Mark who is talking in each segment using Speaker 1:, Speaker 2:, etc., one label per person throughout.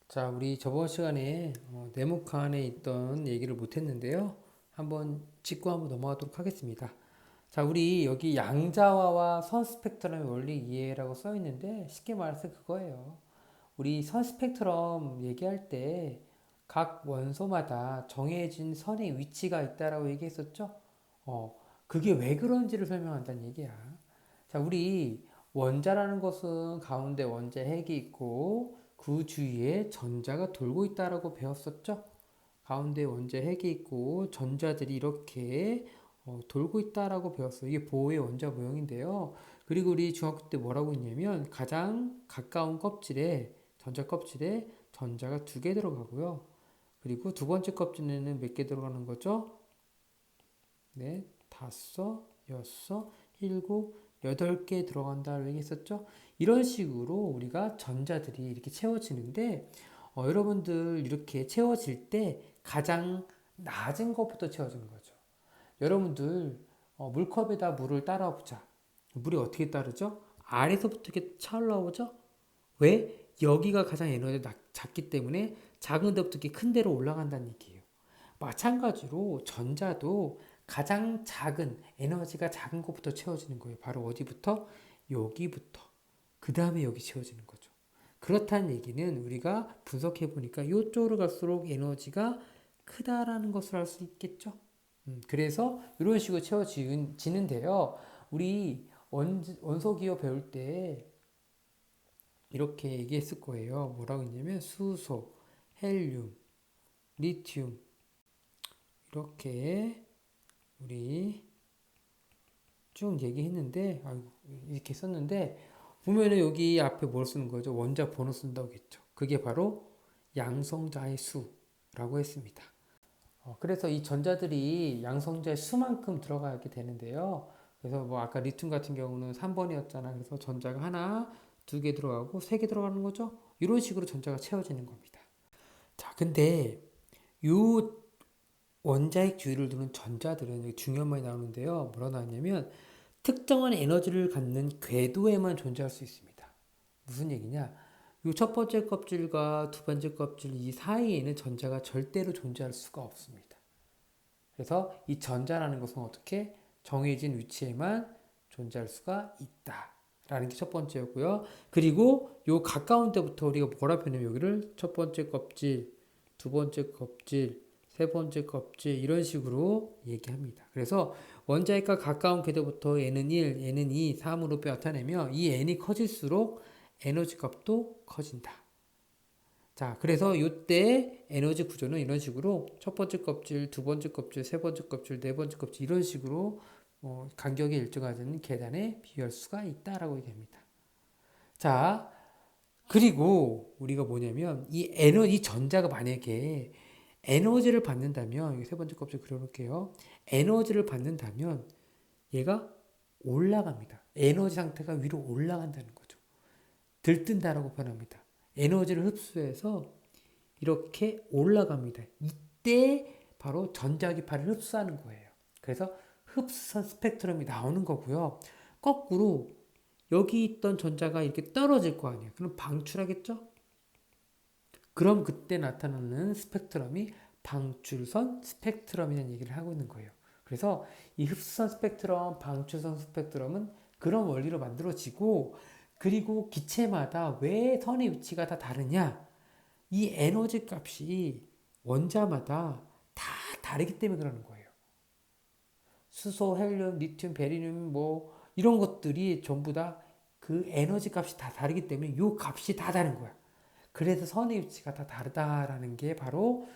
Speaker 1: 자, 우리 저번 시간에 네모칸에 있던 얘기를 못했는데요. 한번 짚고 한번 넘어가도록 하겠습니다. 자, 우리 여기 양자화와 선 스펙트럼의 원리 이해라고 써 있는데 쉽게 말해서 그거예요. 우리 선 스펙트럼 얘기할 때 각 원소마다 정해진 선의 위치가 있다라고 얘기했었죠? 그게 왜 그런지를 설명한다는 얘기야. 자, 우리 원자라는 것은 가운데 원자 핵이 있고 그 주위에 전자가 돌고 있다라고 배웠었죠? 가운데 원자 핵이 있고 전자들이 이렇게 돌고 있다라고 배웠어요. 이게 보호의 원자 모형인데요. 그리고 우리 중학교 때 뭐라고 했냐면 가장 가까운 껍질에 전자 껍질에 전자가 두 개 들어가고요. 그리고 두 번째 껍질에는 몇 개 들어가는 거죠? 네, 다섯, 여섯, 일곱, 여덟 개 들어간다고 얘기했었죠? 이런 식으로 우리가 전자들이 이렇게 채워지는데, 여러분들 이렇게 채워질 때 가장 낮은 것부터 채워지는 거죠. 여러분들 물컵에다 물을 따라 보자. 물이 어떻게 따르죠? 아래서부터 이렇게 차올라오죠? 왜? 여기가 가장 에너지가 작기 때문에 작은 데부터 이렇게 큰 데로 올라간다는 얘기예요. 마찬가지로 전자도 가장 작은 에너지가 작은 것부터 채워지는 거예요. 바로 어디부터? 여기부터. 그 다음에 여기 채워지는 거죠. 그렇다는 얘기는 우리가 분석해 보니까 이쪽으로 갈수록 에너지가 크다라는 것을 알 수 있겠죠. 그래서 이런 식으로 채워지는데요. 우리 원소 기호 배울 때 이렇게 얘기했을 거예요. 뭐라고 했냐면 수소, 헬륨, 리튬 이렇게 우리 쭉 얘기했는데 이렇게 썼는데 보면은 여기 앞에 뭘 쓰는 거죠? 원자 번호 쓴다고 했죠. 그게 바로 양성자의 수라고 했습니다. 그래서 이 전자들이 양성자의 수만큼 들어가게 되는데요. 그래서 뭐 아까 리튬 같은 경우는 3번이었잖아. 그래서 전자가 하나, 두 개 들어가고 세 개 들어가는 거죠. 이런 식으로 전자가 채워지는 겁니다. 자, 근데 요 원자핵 주위를 두는 전자들은 중요한 말이 나오는데요. 뭐라 나왔냐면 특정한 에너지를 갖는 궤도에만 존재할 수 있습니다. 무슨 얘기냐? 이 첫 번째 껍질과 두 번째 껍질 이 사이에는 전자가 절대로 존재할 수가 없습니다. 그래서 이 전자라는 것은 어떻게 정해진 위치에만 존재할 수가 있다. 라는 게 첫 번째였고요. 그리고 요 가까운 데부터 우리가 뭐라 표현하면 여기를 첫 번째 껍질, 두 번째 껍질, 세 번째 껍질 이런 식으로 얘기합니다. 그래서 원자핵과 가까운 궤도부터 n은 1, n은 2, 3으로 나타내며 이 n이 커질수록 에너지 값도 커진다. 자, 그래서 이때 에너지 구조는 이런 식으로 첫 번째 껍질, 두 번째 껍질, 세 번째 껍질, 네 번째 껍질 이런 식으로 간격이 일정하는 계단에 비할 수가 있다라고 얘기합니다. 자, 그리고 우리가 뭐냐면 이 전자가 만약에 에너지를 받는다면 세 번째 껍질 그려놓을게요. 에너지를 받는다면 얘가 올라갑니다. 에너지 상태가 위로 올라간다는 거죠. 들뜬다라고 표현합니다. 에너지를 흡수해서 이렇게 올라갑니다. 이때 바로 전자기파를 흡수하는 거예요. 그래서 흡수선 스펙트럼이 나오는 거고요. 거꾸로 여기 있던 전자가 이렇게 떨어질 거 아니에요. 그럼 방출하겠죠? 그럼 그때 나타나는 스펙트럼이 방출선 스펙트럼이라는 얘기를 하고 있는 거예요. 그래서 이 흡수선 스펙트럼, 방출선 스펙트럼은 그런 원리로 만들어지고 그리고 기체마다 왜 선의 위치가 다 다르냐? 이 에너지 값이 원자마다 다 다르기 때문에 그러는 거예요. 수소, 헬륨, 리튬, 베리륨 뭐 이런 것들이 전부 다 그 에너지 값이 다 다르기 때문에 요 값이 다 다른 거야. 그래서 선의 위치가 다 다르다라는 게 바로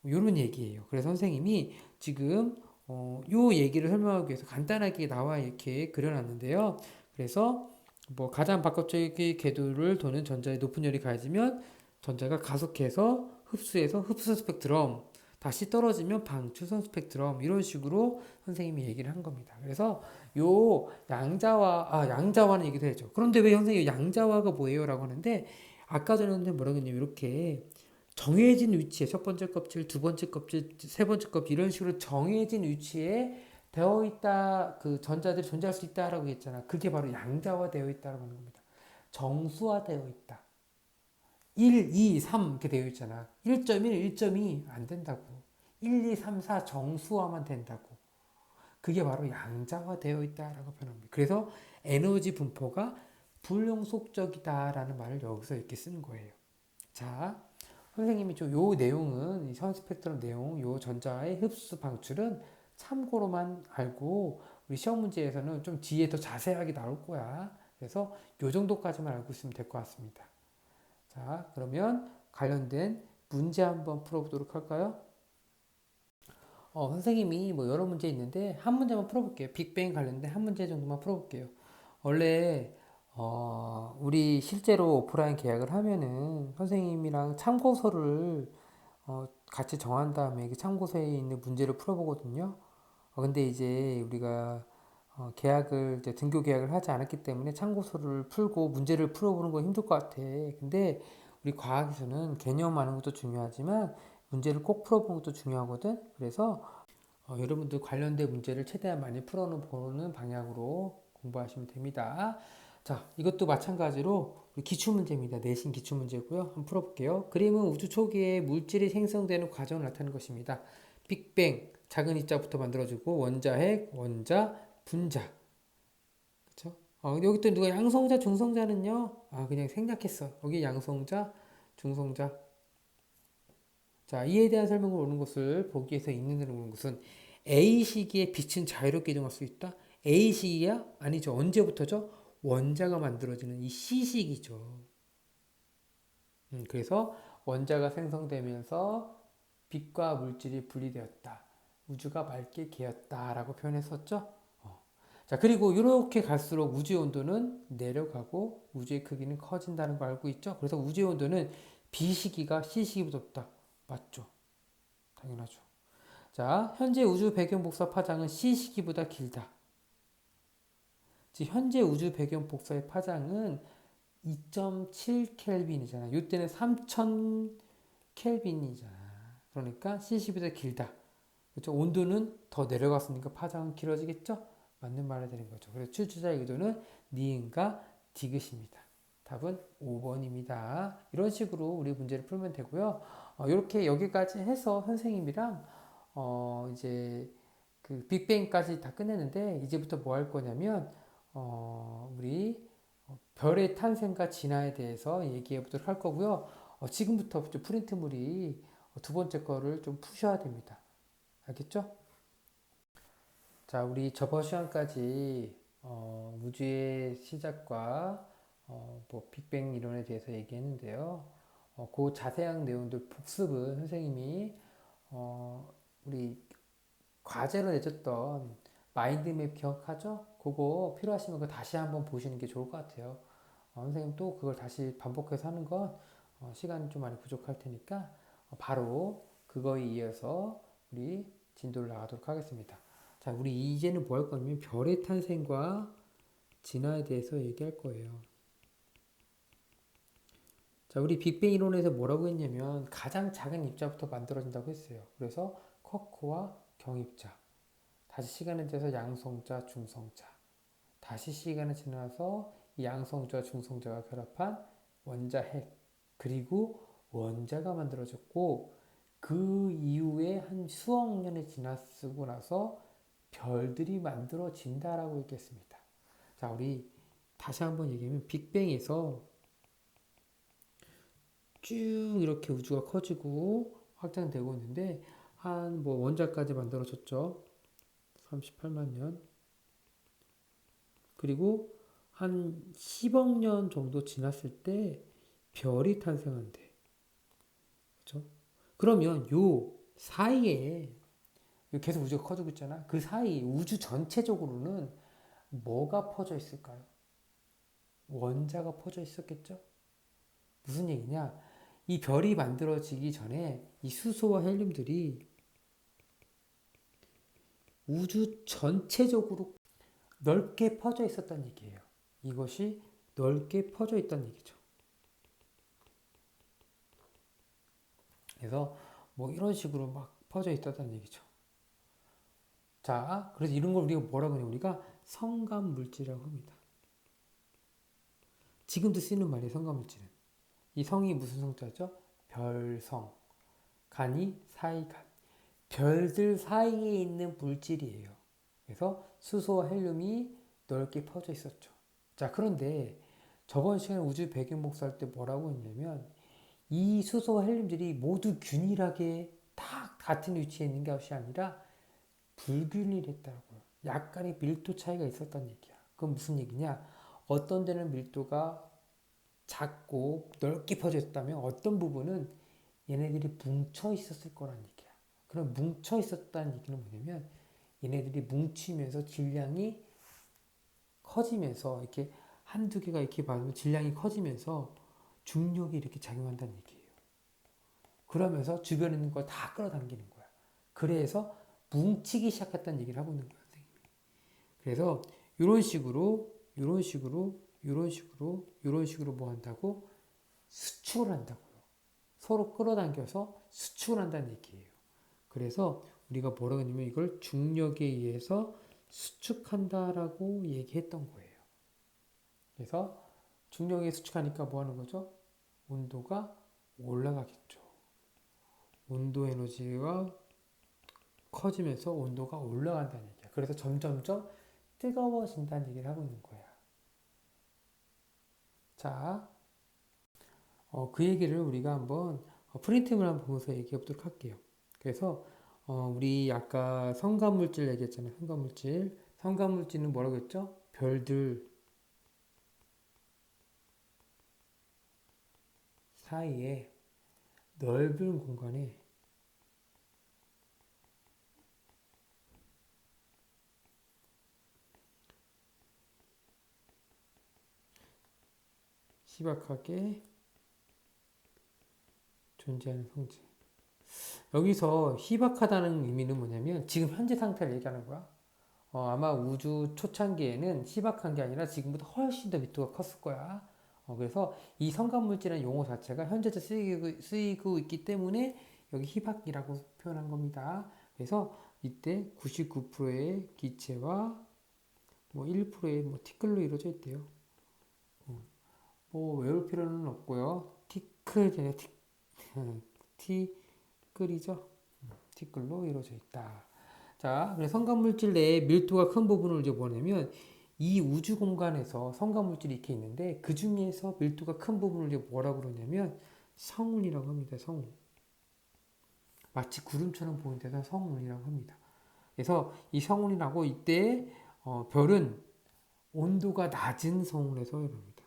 Speaker 1: 이런 얘기예요. 그래서 선생님이 지금 요 얘기를 설명하기 위해서 간단하게 나와 이렇게 그려놨는데요. 그래서 뭐 가장 바깥쪽의 궤도를 도는 전자의 높은 열이 가해지면 전자가 가속해서 흡수해서 흡수 스펙트럼 다시 떨어지면 방출선 스펙트럼 이런 식으로 선생님이 얘기를 한 겁니다. 그래서 요 양자화는 얘기도 했죠. 그런데 왜 선생님 양자화가 뭐예요라고 하는데 아까 전에 뭐라고 했냐면 이렇게 정해진 위치에 첫 번째 껍질, 두 번째 껍질, 세 번째 껍질 이런 식으로 정해진 위치에 되어 있다. 그 전자들이 존재할 수 있다라고 했잖아. 그게 바로 양자화되어 있다라고 하는 겁니다. 정수화되어 있다. 1, 2, 3 이렇게 되어 있잖아. 1.1, 1.2 안 된다고. 1, 2, 3, 4 정수화만 된다고. 그게 바로 양자화되어 있다라고 표현합니다. 그래서 에너지 분포가 불용속적이다라는 말을 여기서 이렇게 쓰는 거예요. 자, 선생님이 좀 요 내용은 이 선 스펙트럼 내용, 요 전자의 흡수 방출은 참고로만 알고 우리 시험 문제에서는 좀 뒤에 더 자세하게 나올 거야. 그래서 요 정도까지만 알고 있으면 될 것 같습니다. 자, 그러면 관련된 문제 한번 풀어보도록 할까요? 선생님이 뭐 여러 문제 있는데 한 문제만 풀어볼게요. 빅뱅 관련된 한 문제 정도만 풀어볼게요. 원래 우리 실제로 오프라인 계약을 하면은 선생님이랑 참고서를 같이 정한 다음에 그 참고서에 있는 문제를 풀어보거든요. 근데 이제 우리가 계약을 이제 등교 계약을 하지 않았기 때문에 참고서를 풀고 문제를 풀어보는 거 힘들 것 같아. 근데 우리 과학에서는 개념 아는 것도 중요하지만 문제를 꼭 풀어보는 것도 중요하거든. 그래서 여러분들 관련된 문제를 최대한 많이 풀어보는 방향으로 공부하시면 됩니다. 자, 이것도 마찬가지로 기출문제입니다. 내신 기출문제고요. 한번 풀어볼게요. 그림은 우주 초기에 물질이 생성되는 과정을 나타내는 것입니다. 빅뱅, 작은 이자부터 만들어지고 원자, 핵, 원자, 분자. 그렇죠? 여기 또 누가 양성자, 중성자는요? 그냥 생략했어. 여기 양성자, 중성자. 자, 이에 대한 설명을 오는 것을 보기 위해서 있는 오는 것은 A 시기에 빛은 자유롭게 이동할 수 있다. A 시기야? 아니죠. 언제부터죠? 원자가 만들어지는 이 C 시기죠. 그래서 원자가 생성되면서 빛과 물질이 분리되었다. 우주가 맑게 개었다라고 표현했었죠. 자, 그리고 이렇게 갈수록 우주의 온도는 내려가고 우주의 크기는 커진다는 거 알고 있죠? 그래서 우주의 온도는 B 시기가 C 시기보다 높다. 맞죠? 당연하죠. 자, 현재 우주 배경 복사 파장은 C 시기보다 길다. 즉 현재 우주 배경 복사의 파장은 2.7 켈빈이잖아. 이때는 3000 켈빈이잖아. 그러니까 C 시기보다 길다. 그렇죠? 온도는 더 내려갔으니까 파장은 길어지겠죠? 맞는 말을 드린 거죠. 그래서 출제자의 의도는 니은과 디귿입니다. 답은 5번입니다. 이런 식으로 우리 문제를 풀면 되고요. 이렇게 여기까지 해서 선생님이랑 이제 그 빅뱅까지 다 끝냈는데 이제부터 뭐 할 거냐면 우리 별의 탄생과 진화에 대해서 얘기해 보도록 할 거고요. 지금부터 프린트물이 두 번째 거를 좀 푸셔야 됩니다. 알겠죠? 자, 우리 저번 시간까지 우주의 시작과 뭐 빅뱅 이론에 대해서 얘기했는데요. 그 자세한 내용들 복습은 선생님이 우리 과제로 내줬던 마인드맵 기억하죠? 그거 필요하시면 그거 다시 한번 보시는 게 좋을 것 같아요. 선생님 또 그걸 다시 반복해서 하는 건 시간이 좀 많이 부족할 테니까 바로 그거에 이어서 우리 진도를 나가도록 하겠습니다. 자, 우리 이제는 뭐 할 거냐면 별의 탄생과 진화에 대해서 얘기할 거예요. 자, 우리 빅뱅 이론에서 뭐라고 했냐면 가장 작은 입자부터 만들어진다고 했어요. 그래서 쿼크와 경입자, 다시 시간을 지나서 양성자, 중성자, 다시 시간을 지나서 이 양성자, 중성자가 결합한 원자 핵, 그리고 원자가 만들어졌고 그 이후에 한 수억 년이 지나고 나서 별들이 만들어진다라고 얘기했습니다. 자, 우리 다시 한번 얘기하면 빅뱅에서 쭉 이렇게 우주가 커지고 확장되고 있는데 한 뭐 원자까지 만들어졌죠. 38만 년. 그리고 한 10억 년 정도 지났을 때 별이 탄생한대. 그렇죠? 그러면 요 사이에 계속 우주가 커지고 있잖아. 그 사이 우주 전체적으로는 뭐가 퍼져 있을까요? 원자가 퍼져 있었겠죠? 무슨 얘기냐? 이 별이 만들어지기 전에 이 수소와 헬륨들이 우주 전체적으로 넓게 퍼져 있었다는 얘기예요. 이것이 넓게 퍼져 있다는 얘기죠. 그래서 뭐 이런 식으로 막 퍼져 있었다는 얘기죠. 자, 그래서 이런 걸 우리가 뭐라고 하냐? 우리가 성감 물질이라고 합니다. 지금도 쓰는 말이에요, 성감 물질은. 이 성이 무슨 성자죠? 별성. 간이 사이간. 별들 사이에 있는 물질이에요. 그래서 수소와 헬륨이 넓게 퍼져 있었죠. 자, 그런데 저번 시간에 우주 배경 복사할 때 뭐라고 했냐면 이 수소와 헬륨들이 모두 균일하게 다 같은 위치에 있는 것이 아니라 불균일했다고요. 약간의 밀도 차이가 있었다는 얘기야. 그건 무슨 얘기냐? 어떤 데는 밀도가 작고 넓게 퍼져 있다면 어떤 부분은 얘네들이 뭉쳐 있었을 거란 얘기야. 그럼 뭉쳐 있었다는 얘기는 뭐냐면 얘네들이 뭉치면서 질량이 커지면서 이렇게 한두 개가 이렇게 받으면 질량이 커지면서 중력이 이렇게 작용한다는 얘기예요. 그러면서 주변에 있는 걸 다 끌어당기는 거야. 그래서 뭉치기 시작했다는 얘기를 하고 있는 거야, 선생님이. 그래서 이런 식으로 뭐 한다고? 수축을 한다고요. 서로 끌어당겨서 수축을 한다는 얘기예요. 그래서 우리가 뭐라고 했냐면 이걸 중력에 의해서 수축한다라고 얘기했던 거예요. 그래서 중력에 수축하니까 뭐 하는 거죠? 온도가 올라가겠죠. 온도 에너지가 커지면서 온도가 올라간다는 얘기야. 그래서 점점점 뜨거워진다는 얘기를 하고 있는 거야. 자, 그 얘기를 우리가 한번 프린팅을 한번 보면서 얘기해 보도록 할게요. 그래서 우리 아까 성간물질 얘기했잖아요. 성간물질. 성간물질은 뭐라고 했죠? 별들 사이에 넓은 공간에 희박하게 존재하는 성질. 여기서 희박하다는 의미는 뭐냐면 지금 현재 상태를 얘기하는 거야. 아마 우주 초창기에는 희박한 게 아니라 지금보다 훨씬 더 밀도가 컸을 거야. 그래서 이 성간물질이라는 용어 자체가 현재도 쓰이고 있기 때문에 여기 희박이라고 표현한 겁니다. 그래서 이때 99%의 기체와 뭐 1%의 뭐 티끌로 이루어져 있대요. 뭐 외울 필요는 없고요. 티끌, 티끌이죠. 티끌로 이루어져 있다. 자, 그래서 성간물질 내에 밀도가 큰 부분을 이제 뭐냐면 이 우주 공간에서 성간물질이 이렇게 있는데 그 중에서 밀도가 큰 부분을 이제 뭐라고 그러냐면 성운이라고 합니다. 성운. 마치 구름처럼 보이는 데서 성운이라고 합니다. 그래서 이 성운이라고 이때 별은 온도가 낮은 성운에서 이럽니다.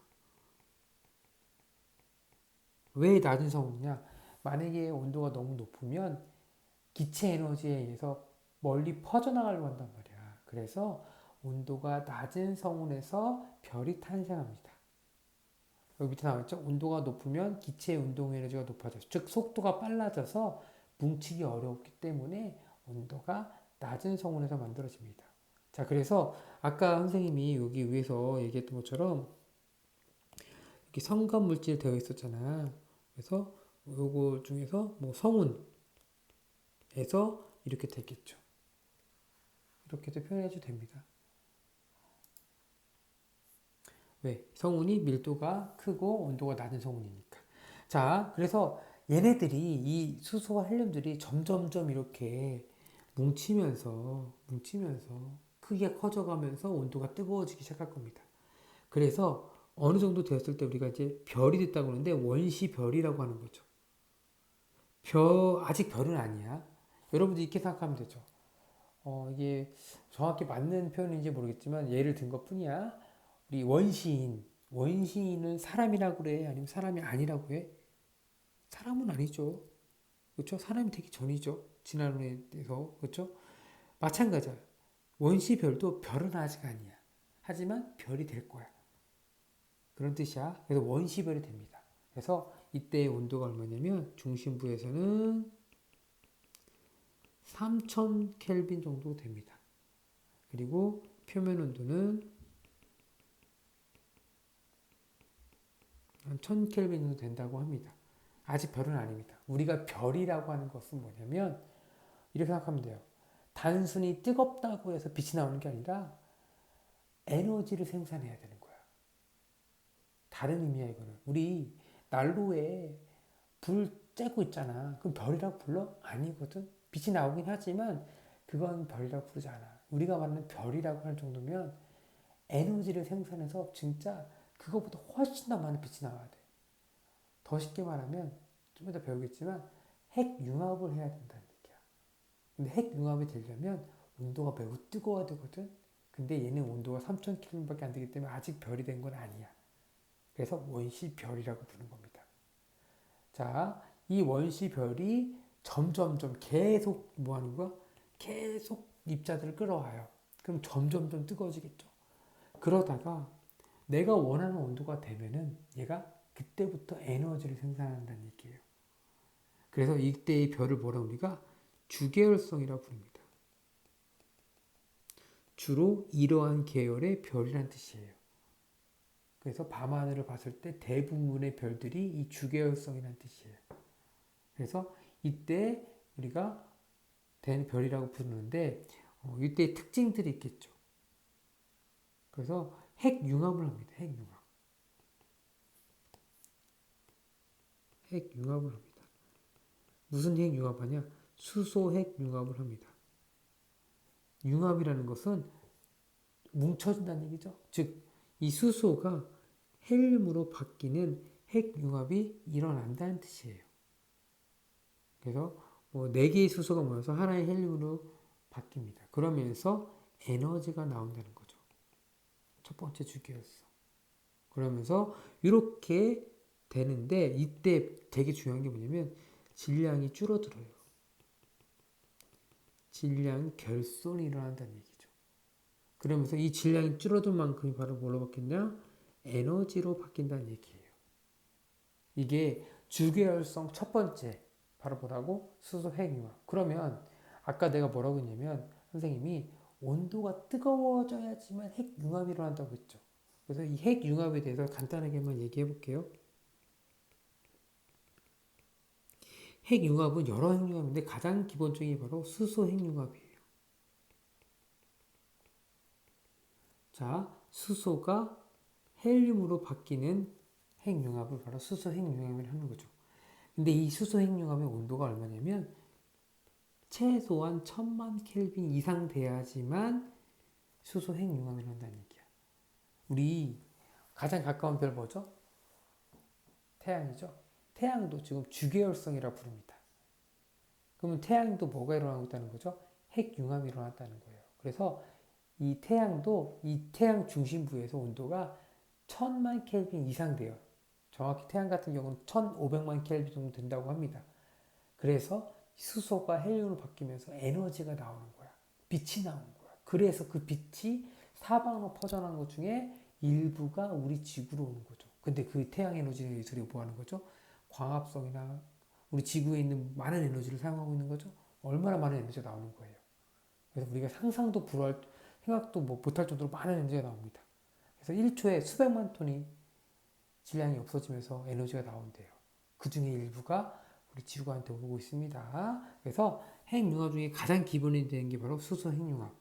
Speaker 1: 왜 낮은 성운이냐? 만약에 온도가 너무 높으면 기체 에너지에 의해서 멀리 퍼져나가려고 한단 말이야. 그래서 온도가 낮은 성운에서 별이 탄생합니다. 여기 밑에 나와있죠? 온도가 높으면 기체의 운동 에너지가 높아져서 즉 속도가 빨라져서 뭉치기 어렵기 때문에 온도가 낮은 성운에서 만들어집니다. 자, 그래서 아까 선생님이 여기 위에서 얘기했던 것처럼 이렇게 성간 물질 되어 있었잖아. 그래서 요거 중에서 뭐 성운에서 이렇게 됐겠죠. 이렇게도 표현해도 됩니다. 왜? 성운이 밀도가 크고 온도가 낮은 성운이니까. 자, 그래서 얘네들이 이 수소와 헬륨들이 점점점 이렇게 뭉치면서 크게 커져가면서 온도가 뜨거워지기 시작할 겁니다. 그래서 어느 정도 되었을 때 우리가 이제 별이 됐다고 하는데 원시별이라고 하는 거죠. 아직 별은 아니야. 여러분들 이렇게 생각하면 되죠. 이게 정확히 맞는 표현인지 모르겠지만 예를 든 것 뿐이야. 우리 원시인은 사람이라고 그래? 아니면 사람이 아니라고 해? 사람은 아니죠. 그렇죠? 사람이 되기 전이죠. 진화론에서 그렇죠? 마찬가지야. 원시별도 별은 아직 아니야. 하지만 별이 될 거야. 그런 뜻이야. 그래서 원시별이 됩니다. 그래서 이때의 온도가 얼마냐면 중심부에서는 3000 켈빈 정도 됩니다. 그리고 표면 온도는 한 1000 켈빈 정도 된다고 합니다. 아직 별은 아닙니다. 우리가 별이라고 하는 것은 뭐냐면 이렇게 생각하면 돼요. 단순히 뜨겁다고 해서 빛이 나오는 게 아니라 에너지를 생산해야 되는 거야. 다른 의미야 이거는. 우리 난로에 불 쬐고 있잖아. 그럼 별이라고 불러? 아니거든. 빛이 나오긴 하지만 그건 별이라고 부르지 않아. 우리가 말하는 별이라고 할 정도면 에너지를 생산해서 진짜 그거보다 훨씬 더 많은 빛이 나와야 돼. 더 쉽게 말하면 좀 이따 배우겠지만 핵융합을 해야 된다는 얘기야. 근데 핵융합이 되려면 온도가 매우 뜨거워야 되거든. 근데 얘는 온도가 3000켈빈밖에 안 되기 때문에 아직 별이 된 건 아니야. 그래서 원시별이라고 부르는 겁니다. 자, 이 원시별이 점점점 계속 뭐 하는 거야? 계속 입자들을 끌어와요. 그럼 점점점 뜨거워지겠죠. 그러다가 내가 원하는 온도가 되면은 얘가 그때부터 에너지를 생산한다는 얘기예요. 그래서 이때의 별을 뭐라 우리가 주계열성이라고 부릅니다. 주로 이러한 계열의 별이란 뜻이에요. 그래서 밤하늘을 봤을 때 대부분의 별들이 이 주계열성이란 뜻이에요. 그래서 이때 우리가 된 별이라고 부르는데 이때 특징들이 있겠죠. 그래서 핵융합을 합니다. 핵융합. 핵융합을 합니다. 무슨 핵융합하냐? 수소 핵융합을 합니다. 융합이라는 것은 뭉쳐진다는 얘기죠. 즉, 이 수소가 헬륨으로 바뀌는 핵융합이 일어난다는 뜻이에요. 그래서 뭐 4개의 수소가 모여서 하나의 헬륨으로 바뀝니다. 그러면서 에너지가 나온다는 거죠. 첫 번째 주기였어. 그러면서 이렇게 되는데 이때 되게 중요한 게 뭐냐면 질량이 줄어들어요. 질량 결손이 일어난다는 얘기죠. 그러면서 이 질량이 줄어든 만큼이 바로 뭘로 바뀌냐? 에너지로 바뀐다는 얘기예요. 이게 주계열성 첫 번째 바로 뭐라고? 수소 핵융합. 그러면 아까 내가 뭐라고 했냐면 선생님이 온도가 뜨거워져야지만 핵융합이 일어난다고 했죠. 그래서 이 핵융합에 대해서 간단하게만 얘기해 볼게요. 핵융합은 여러 핵융합인데 가장 기본적인 게 바로 수소 핵융합이에요. 자, 수소가 헬륨으로 바뀌는 핵융합을 바로 수소 핵융합을 하는 거죠. 근데 이 수소 핵융합의 온도가 얼마냐면 최소한 1000만 켈빈 이상 돼야지만 수소 핵융합을 한다는 얘기야. 우리 가장 가까운 별 뭐죠? 태양이죠. 태양도 지금 주계열성이라 부릅니다. 그러면 태양도 뭐가 일어나고 있다는 거죠? 핵융합이 일어났다는 거예요. 그래서 이 태양도 이 태양 중심부에서 온도가 1000만 켈빈 이상 돼요. 정확히 태양 같은 경우는 1500만 켈빈 정도 된다고 합니다. 그래서 수소가 헬륨으로 바뀌면서 에너지가 나오는 거야. 빛이 나오는 거야. 그래서 그 빛이 사방으로 퍼져나가는 것 중에 일부가 우리 지구로 오는 거죠. 근데 그 태양 에너지를 뭐 하는 거죠? 광합성이나 우리 지구에 있는 많은 에너지를 사용하고 있는 거죠. 얼마나 많은 에너지가 나오는 거예요. 그래서 우리가 상상도 불허할, 생각도 못할 정도로 많은 에너지가 나옵니다. 그래서 1초에 수백만 톤이 질량이 없어지면서 에너지가 나온대요. 그 중에 일부가 우리 지구한테 오고 있습니다. 그래서 핵융합 중에 가장 기본이 되는 게 바로 수소 핵융합.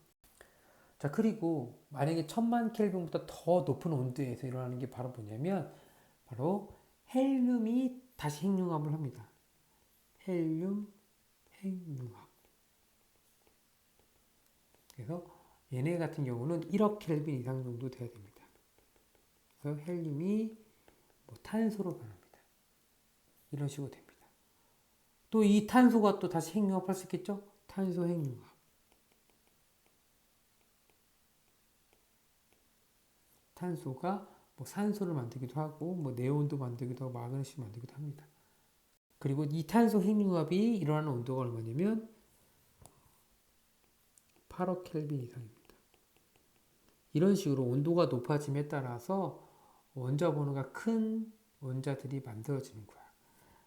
Speaker 1: 자, 그리고 만약에 1000만 켈빈보다 더 높은 온도에서 일어나는 게 바로 뭐냐면 바로 헬륨이 다시 핵융합을 합니다. 헬륨 핵융합. 그래서 얘네 같은 경우는 1억 켈빈 이상 정도 돼야 됩니다. 그래서 헬륨이 뭐 탄소로 변합니다. 이런 식으로 됩니다. 또 이 탄소가 또 다시 핵융합할 수 있겠죠? 탄소 핵융합. 탄소가 뭐 산소를 만들기도 하고 뭐 네온도 만들기도 하고 마그네슘 만들기도 합니다. 그리고 이 탄소 핵융합이 일어나는 온도가 얼마냐면 8억 켈빈 이상입니다. 이런 식으로 온도가 높아짐에 따라서 원자 번호가 큰 원자들이 만들어지는 거야.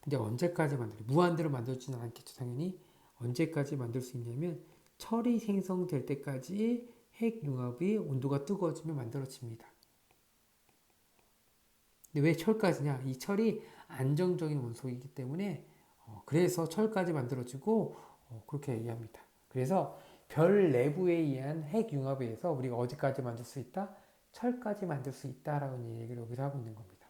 Speaker 1: 근데 언제까지 무한대로 만들어지는 않겠죠, 당연히. 언제까지 만들 수 있냐면 철이 생성될 때까지 핵융합이 온도가 뜨거워지면 만들어집니다. 근데 왜 철까지냐? 이 철이 안정적인 원소이기 때문에 그래서 철까지 만들어지고 그렇게 얘기합니다. 그래서 별 내부에 의한 핵융합에 의해서 우리가 어디까지 만들 수 있다? 철까지 만들 수 있다라는 얘기를 여기서 하고 있는 겁니다.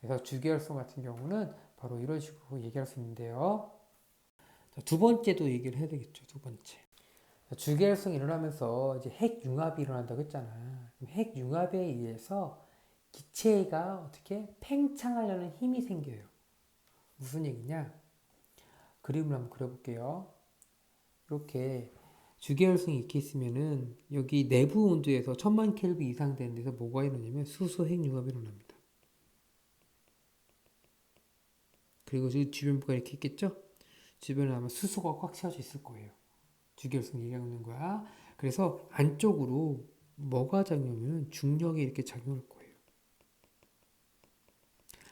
Speaker 1: 그래서 주계열성 같은 경우는 바로 이런 식으로 얘기할 수 있는데요. 자, 두 번째도 얘기를 해야 되겠죠. 두 번째. 주계열성이 일어나면서 이제 핵융합이 일어난다고 했잖아. 핵융합에 의해서 기체가 어떻게 팽창하려는 힘이 생겨요. 무슨 얘기냐? 그림을 한번 그려볼게요. 이렇게 주계열성이 이렇게 있으면은 여기 내부 온도에서 1000만 켈빈 이상 되는 데서 뭐가 일어나냐면 수소 핵융합이 일어납니다. 그리고 주변부가 이렇게 있겠죠? 주변에 아마 수소가 꽉 채워져 있을 거예요. 주계열성 얘기하는 거야. 그래서 안쪽으로 뭐가 작용하면 중력이 이렇게 작용할 거예요.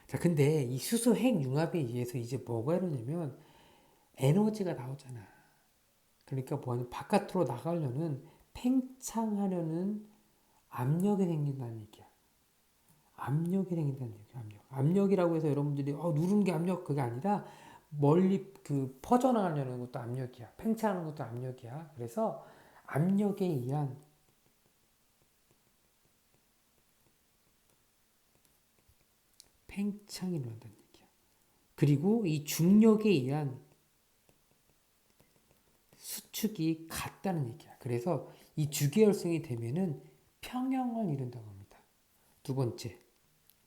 Speaker 1: 자, 근데 이 수소 핵융합에 의해서 이제 뭐가 일어나냐면 에너지가 나오잖아. 그러니까 뭐하냐 바깥으로 나가려는 팽창하려는 압력이 생긴다는 얘기야. 압력이 생긴다는 얘기야. 압력이라고 해서 여러분들이 누르는 게 압력 그게 아니라 멀리 그 퍼져나가려는 것도 압력이야. 팽창하는 것도 압력이야. 그래서 압력에 의한 팽창이 일어난다는 얘기야. 그리고 이 중력에 의한 수축이 같다는 얘기야. 그래서 이 주계열성이 되면은 평형을 이룬다고 합니다. 두 번째,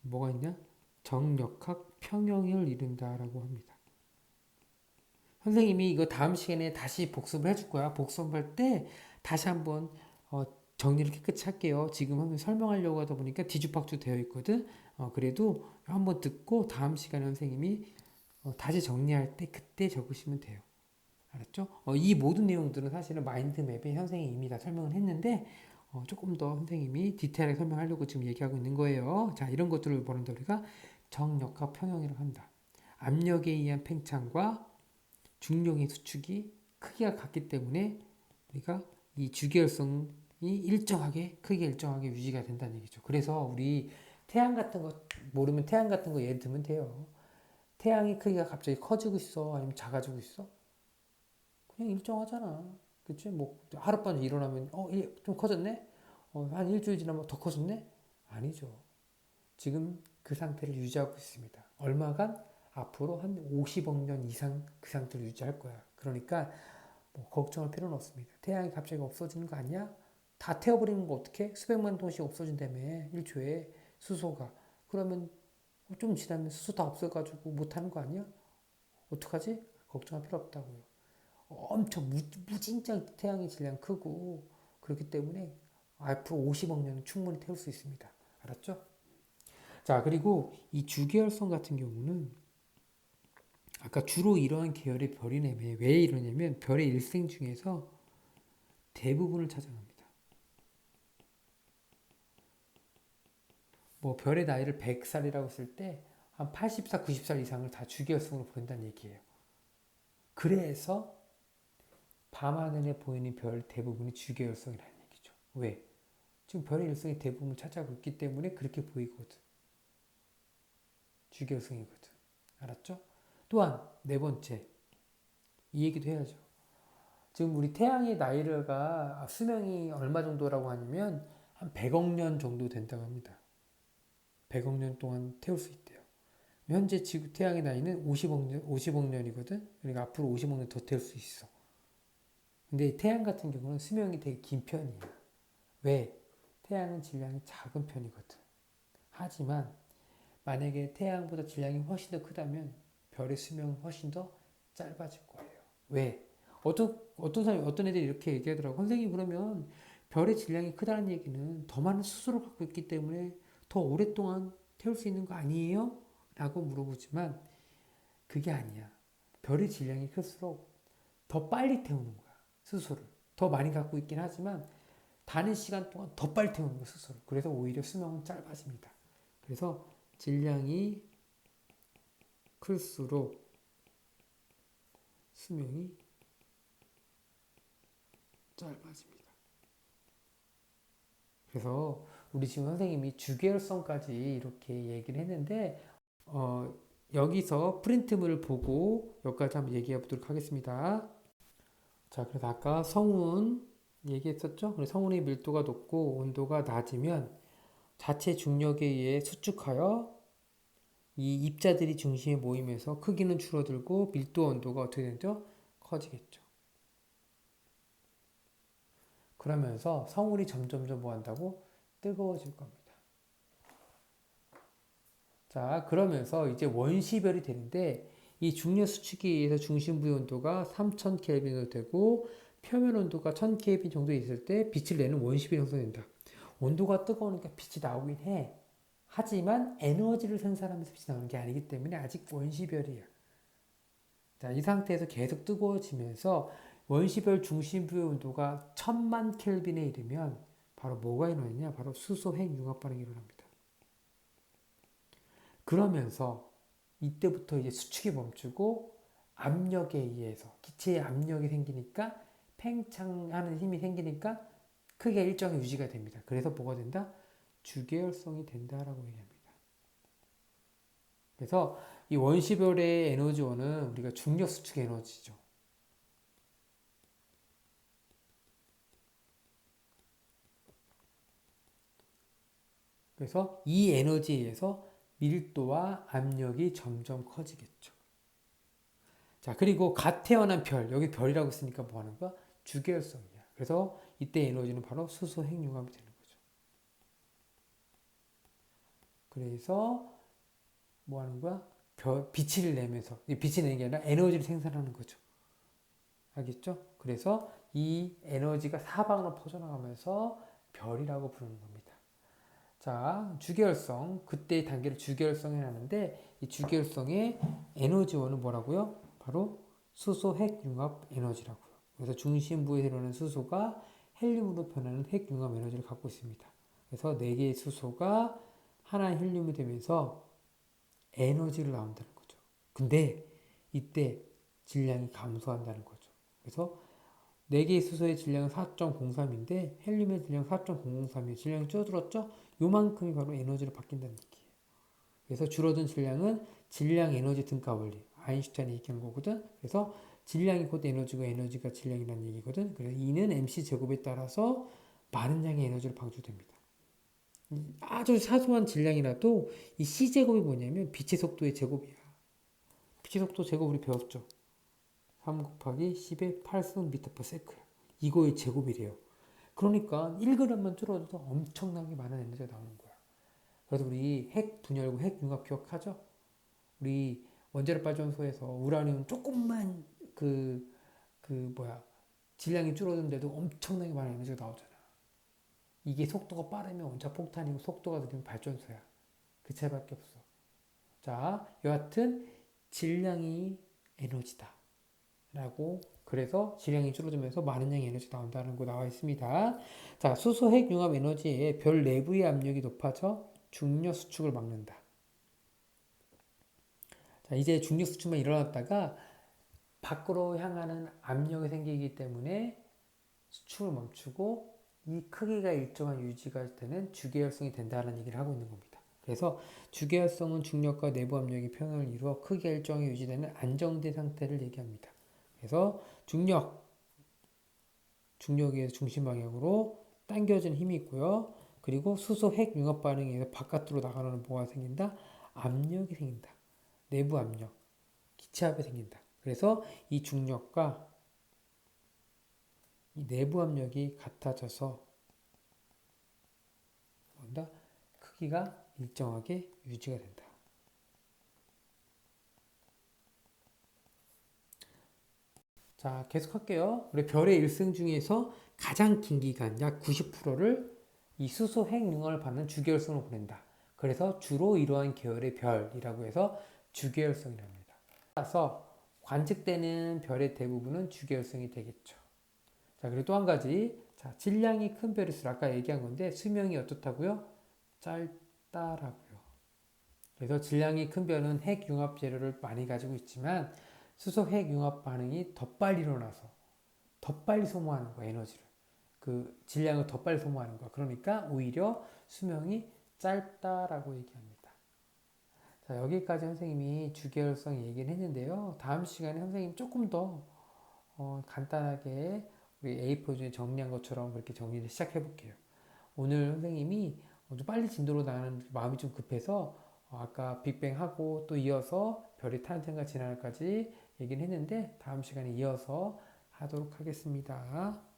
Speaker 1: 뭐가 있냐? 정역학 평형을 이룬다라고 합니다. 선생님이 이거 다음 시간에 다시 복습을 해줄 거야. 복습할 때 다시 한번 정리를 깨끗이 할게요. 지금 한번 설명하려고 하다 보니까 뒤죽박죽 되어 있거든. 그래도 한번 듣고 다음 시간에 선생님이 다시 정리할 때 그때 적으시면 돼요. 알았죠? 이 모든 내용들은 사실은 마인드맵에 선생님이 이미 다 설명을 했는데 조금 더 선생님이 디테일하게 설명하려고 지금 얘기하고 있는 거예요. 자, 이런 것들을 뭐란다 우리가 정역학 평형이라고 한다. 압력에 의한 팽창과 중력의 수축이 크기가 같기 때문에 우리가 이 주계열성이 크게 일정하게 유지가 된다는 얘기죠. 그래서 우리 태양 같은 거 모르면 태양 같은 거 예를 들면 돼요. 태양의 크기가 갑자기 커지고 있어? 아니면 작아지고 있어? 그냥 일정하잖아. 그치? 뭐, 하룻밤에 일어나면, 좀 커졌네? 한 일주일 지나면 더 커졌네? 아니죠. 지금 그 상태를 유지하고 있습니다. 얼마간? 앞으로 한 50억 년 이상 그 상태를 유지할 거야. 그러니까, 뭐, 걱정할 필요는 없습니다. 태양이 갑자기 없어지는 거 아니야? 다 태워버리는 거 어떻게? 수백만 톤씩 없어진다며. 1초에 수소가. 그러면 좀 지나면 수소 다 없어가지고 못하는 거 아니야? 어떡하지? 걱정할 필요 없다고요. 엄청 무진장 태양의 질량 크고 그렇기 때문에 앞으로 50억 년은 충분히 태울 수 있습니다. 알았죠? 자, 그리고 이 주계열성 같은 경우는 아까 주로 이러한 계열의 별이라며 왜 이러냐면 별의 일생 중에서 대부분을 차지합니다. 뭐 별의 나이를 100살이라고 했을 때 한 80살, 90살 이상을 다 주계열성으로 보낸다는 얘기예요. 그래서 밤하늘에 보이는 별 대부분이 주계열성이라는 얘기죠. 왜? 지금 별의 일성이 대부분 차지하고 있기 때문에 그렇게 보이거든. 주계열성이거든. 알았죠? 또한 네 번째, 이 얘기도 해야죠. 지금 우리 태양의 나이가 수명이 얼마 정도라고 하냐면 한 100억 년 정도 된다고 합니다. 100억 년 동안 태울 수 있대요. 현재 지구 태양의 나이는 50억 년이거든. 그러니까 앞으로 50억 년 더 태울 수 있어. 근데 태양 같은 경우는 수명이 되게 긴 편이야. 왜? 태양은 질량이 작은 편이거든. 하지만 만약에 태양보다 질량이 훨씬 더 크다면 별의 수명은 훨씬 더 짧아질 거예요. 왜? 어떤 사람이, 어떤 애들이 이렇게 얘기하더라고. 선생님, 그러면 별의 질량이 크다는 얘기는 더 많은 수소를 갖고 있기 때문에 더 오랫동안 태울 수 있는 거 아니에요? 라고 물어보지만 그게 아니야. 별의 질량이 클수록 더 빨리 태우는 거야. 수소를. 더 많이 갖고 있긴 하지만 다른 시간 동안 더 빨리 태우는 거야, 수소를. 그래서 오히려 수명은 짧아집니다. 그래서 질량이 클수록 수명이 짧아집니다. 그래서 우리 지금 선생님이 주계열성까지 이렇게 얘기를 했는데 여기서 프린트물을 보고 여기까지 한번 얘기해 보도록 하겠습니다. 자, 그래서 아까 성운 얘기했었죠? 성운의 밀도가 높고 온도가 낮으면 자체 중력에 의해 수축하여 이 입자들이 중심에 모이면서 크기는 줄어들고 밀도 온도가 어떻게 되죠? 커지겠죠. 그러면서 성울이 점점점 뭐 한다고? 뜨거워질 겁니다. 자, 그러면서 이제 원시별이 되는데 이 중력 수축에 의해서 중심부의 온도가 3000 켈빈으로 되고 표면 온도가 1000 켈빈 정도 있을 때 빛을 내는 원시별이 형성된다. 온도가 뜨거우니까 빛이 나오긴 해. 하지만 에너지를 생산하면서 빛이 나오는 게 아니기 때문에 아직 원시별이야. 자, 이 상태에서 계속 뜨거워지면서 원시별 중심부의 온도가 1000만 켈빈에 이르면 바로 뭐가 일어나냐? 바로 수소 핵 융합 반응이 일어납니다. 그러면서 이때부터 이제 수축이 멈추고 압력에 의해서 기체의 압력이 생기니까 팽창하는 힘이 생기니까 크기가 일정히 유지가 됩니다. 그래서 뭐가 된다? 주계열성이 된다라고 얘기합니다. 그래서 이 원시별의 에너지원은 우리가 중력 수축 에너지죠. 그래서 이 에너지에 의해서 밀도와 압력이 점점 커지겠죠. 자, 그리고 갓 태어난 별, 여기 별이라고 쓰니까 뭐 하는 거야? 주계열성이야. 그래서 이때 에너지는 바로 수소 핵융합이 되는 거죠. 그래서 뭐 하는 거야? 빛을 내면서, 빛이 내는 게 아니라 에너지를 생산하는 거죠. 알겠죠? 그래서 이 에너지가 사방으로 퍼져나가면서 별이라고 부르는 겁니다. 자, 주계열성. 그때의 단계를 주계열성이 하는데 이 주계열성의 에너지원은 뭐라고요? 바로 수소 핵융합 에너지라고요. 그래서 중심부에 들어오는 수소가 헬륨으로 변하는 핵융합 에너지를 갖고 있습니다. 그래서 4개의 수소가 하나의 헬륨이 되면서 에너지를 나온다는 거죠. 근데 이때 질량이 감소한다는 거죠. 그래서 4개의 수소의 질량은 4.03인데 헬륨의 질량 4.003이에요. 질량이 줄어들었죠? 요만큼이 바로 에너지로 바뀐다는 얘기예요. 그래서 줄어든 질량은 질량 에너지 등가 원리. 아인슈타인이 얘기한 거거든. 그래서 질량이 곧 에너지고 에너지가 질량이라는 얘기거든. 그래서 E는 mc 제곱에 따라서 많은 양의 에너지를 방출됩니다. 아주 사소한 질량이라도 이 c 제곱이 뭐냐면 빛의 속도의 제곱이야. 빛의 속도 제곱 우리 배웠죠. 3 곱하기 10의 8승 m/s야. 이거의 제곱이래요. 그러니까 1g만 줄어도 엄청나게 많은 에너지가 나오는 거야. 그래서 우리 핵 분열구, 핵 융합 기억하죠? 우리 원자력 발전소에서 우라늄 조금만 뭐야, 질량이 줄어드는데도 엄청나게 많은 에너지가 나오잖아. 이게 속도가 빠르면 원자 폭탄이고 속도가 느리면 발전소야. 그 차이밖에 없어. 자, 여하튼 질량이 에너지다. 라고 그래서 질량이 줄어들면서 많은 양의 에너지가 나온다는 거 나와 있습니다. 자, 수소 핵 융합 에너지에 별 내부의 압력이 높아져 중력 수축을 막는다. 자, 이제 중력 수축만 일어났다가 밖으로 향하는 압력이 생기기 때문에 수축을 멈추고 이 크기가 일정한 유지가 되는 주계열성이 된다는 얘기를 하고 있는 겁니다. 그래서 주계열성은 중력과 내부 압력이 평형을 이루어 크기가 일정하게 유지되는 안정된 상태를 얘기합니다. 그래서 중력에 의해서 중심 방향으로 당겨진 힘이 있고요. 그리고 수소 핵 융합 반응에 의해서 바깥으로 나가는 뭐가 생긴다? 압력이 생긴다. 내부 압력, 기체압이 생긴다. 그래서 이 중력과 이 내부 압력이 같아져서 뭔가 크기가 일정하게 유지가 된다. 자, 계속할게요. 우리 별의 일생 중에서 가장 긴 기간, 약 90%를 이 수소 핵융합을 받는 주계열성으로 보낸다. 그래서 주로 이러한 계열의 별이라고 해서 주계열성이랍니다. 따라서 관측되는 별의 대부분은 주계열성이 되겠죠. 자, 그리고 또 한 가지. 자, 질량이 큰 별일수록 아까 얘기한 건데 수명이 어떻다고요? 짧다라고요. 그래서 질량이 큰 별은 핵융합 재료를 많이 가지고 있지만 수소 핵융합 반응이 더 빨리 일어나서 더 빨리 소모하는 거야, 에너지를. 그 질량을 더 빨리 소모하는 거야. 그러니까 오히려 수명이 짧다라고 얘기합니다. 자, 여기까지 선생님이 주계열성 얘기를 했는데요. 다음 시간에 선생님 조금 더 간단하게 우리 A4 중에 정리한 것처럼 그렇게 정리를 시작해 볼게요. 오늘 선생님이 좀 빨리 진도로 나가는 마음이 좀 급해서 아까 빅뱅하고 또 이어서 별의 탄생과 진화까지 얘기를 했는데 다음 시간에 이어서 하도록 하겠습니다.